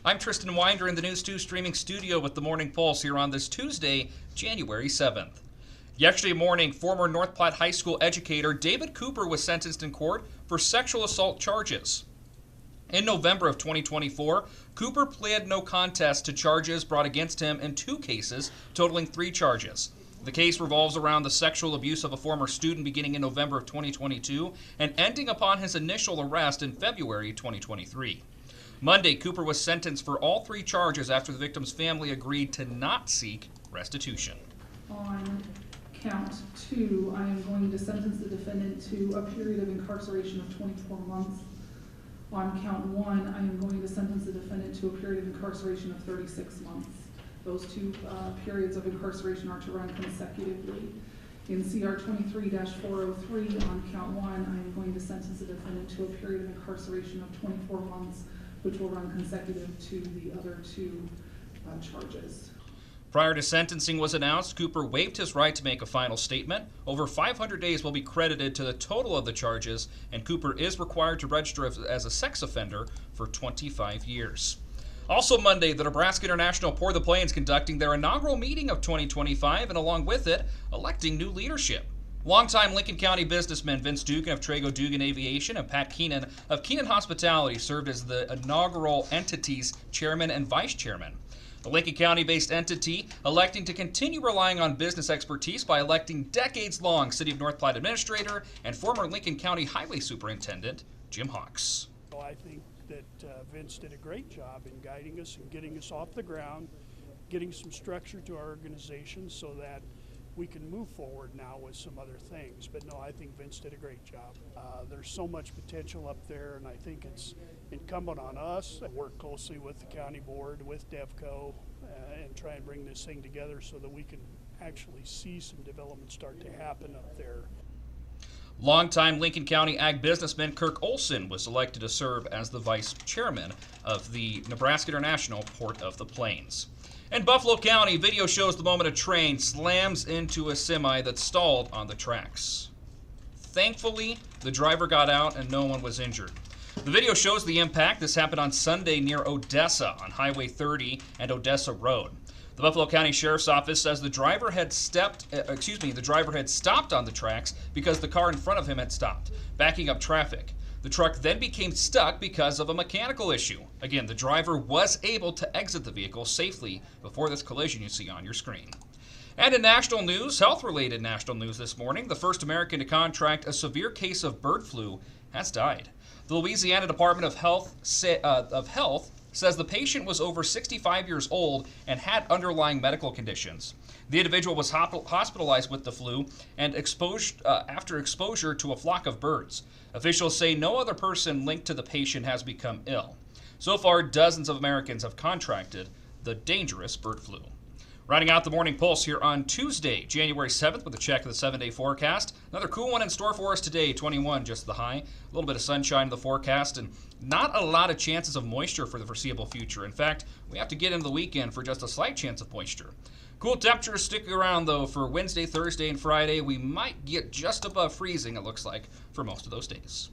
I'm Tristan Winder in the News 2 streaming studio with the Morning Pulse here on this Tuesday, January 7th. Yesterday morning, former North Platte High School educator David Cooper was sentenced in court for sexual assault charges. In November of 2024, Cooper pled no contest to charges brought against him in 2 cases, totaling 3 charges. The case revolves around the sexual abuse of a former student beginning in November of 2022 and ending upon his initial arrest in February 2023. Monday, Cooper was sentenced for all 3 charges after the victim's family agreed to not seek restitution. On count 2, I am going to sentence the defendant to a period of incarceration of 24 months. On count 1, I am going to sentence the defendant to a period of incarceration of 36 months. Those 2 periods of incarceration are to run consecutively. In CR 23-403, on count 1, I am going to sentence the defendant to a period of incarceration of 24 months, which will run consecutive to the other 2 charges. Prior to sentencing was announced, Cooper waived his right to make a final statement. Over 500 days will be credited to the total of the charges, and Cooper is required to register as a sex offender for 25 years. Also Monday, the Nebraska International Pour the Plains conducting their inaugural meeting of 2025, and along with it, electing new leadership. Longtime Lincoln County businessmen Vince Dugan of Trago Dugan Aviation and Pat Keenan of Keenan Hospitality served as the inaugural entity's chairman and vice chairman. The Lincoln County-based entity electing to continue relying on business expertise by electing decades-long City of North Platte Administrator and former Lincoln County Highway Superintendent Jim Hawks. Well, I think that Vince did a great job in guiding us and getting us off the ground, getting some structure to our organization so that we can move forward now with some other things. But no, I think Vince did a great job. There's so much potential up there, and I think it's incumbent on us to work closely with the county board, with DevCo, and try and bring this thing together so that we can actually see some development start to happen up there. Longtime Lincoln County ag businessman Kirk Olson was elected to serve as the vice chairman of the Nebraska International Port of the Plains. In Buffalo County, video shows the moment a train slams into a semi that stalled on the tracks. Thankfully, the driver got out and no one was injured. The video shows the impact. This happened on Sunday near Odessa on Highway 30 and Odessa Road. The Buffalo County Sheriff's Office says the driver had stopped on the tracks because the car in front of him had stopped, backing up traffic. The truck then became stuck because of a mechanical issue. Again, the driver was able to exit the vehicle safely before this collision you see on your screen. And in national news, health-related national news this morning, the first American to contract a severe case of bird flu has died. The Louisiana Department of Health says the patient was over 65 years old and had underlying medical conditions. The individual was hospitalized with the flu and after exposure to a flock of birds. Officials say no other person linked to the patient has become ill. So far, dozens of Americans have contracted the dangerous bird flu. Rounding out the Morning Pulse here on Tuesday, January 7th with a check of the 7-day forecast. Another cool one in store for us today, 21 just the high. A little bit of sunshine in the forecast and not a lot of chances of moisture for the foreseeable future. In fact, we have to get into the weekend for just a slight chance of moisture. Cool temperatures sticking around though for Wednesday, Thursday, and Friday. We might get just above freezing, it looks like, for most of those days.